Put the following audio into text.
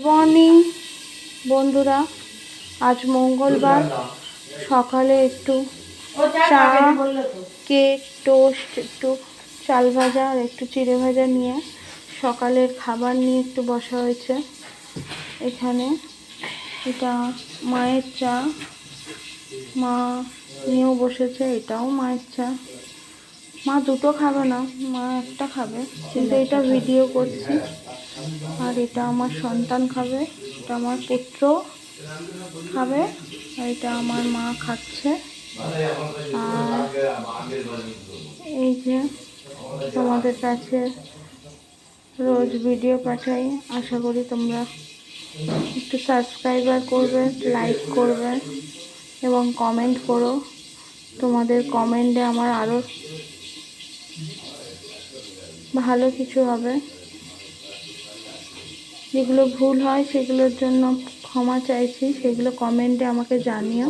Morning বন্ধুরা, আজ মঙ্গলবার। সকালে একটু চা, কেক, টোস্ট, একটু চাল ভাজা আর একটু চিড়ে ভাজা নিয়ে সকালের খাবার নিয়ে একটু বসা হয়েছে এখানে। এটা মায়ের চা, মা নিয়েও বসেছে। এটাও মায়ের চা। মা দুটো খাবে না, মা একটা খাবে, কিন্তু এটা ভিডিও করছি। আর এটা আমার সন্তান খাবে, এটা আমার পুত্র খাবে, আর এটা আমার মা খাচ্ছে। আর এই যে তোমাদের কাছে রোজ ভিডিও পাঠাই, আশা করি তোমরা একটু সাবস্ক্রাইবার করবে, লাইক করবে এবং কমেন্ট করো। তোমাদের কমেন্টে আমার আরও ভালো কিছু হবে। যেগুলো ভুল হয় সেগুলোর জন্য ক্ষমা চাইছি, সেগুলো কমেন্টে আমাকে জানিও।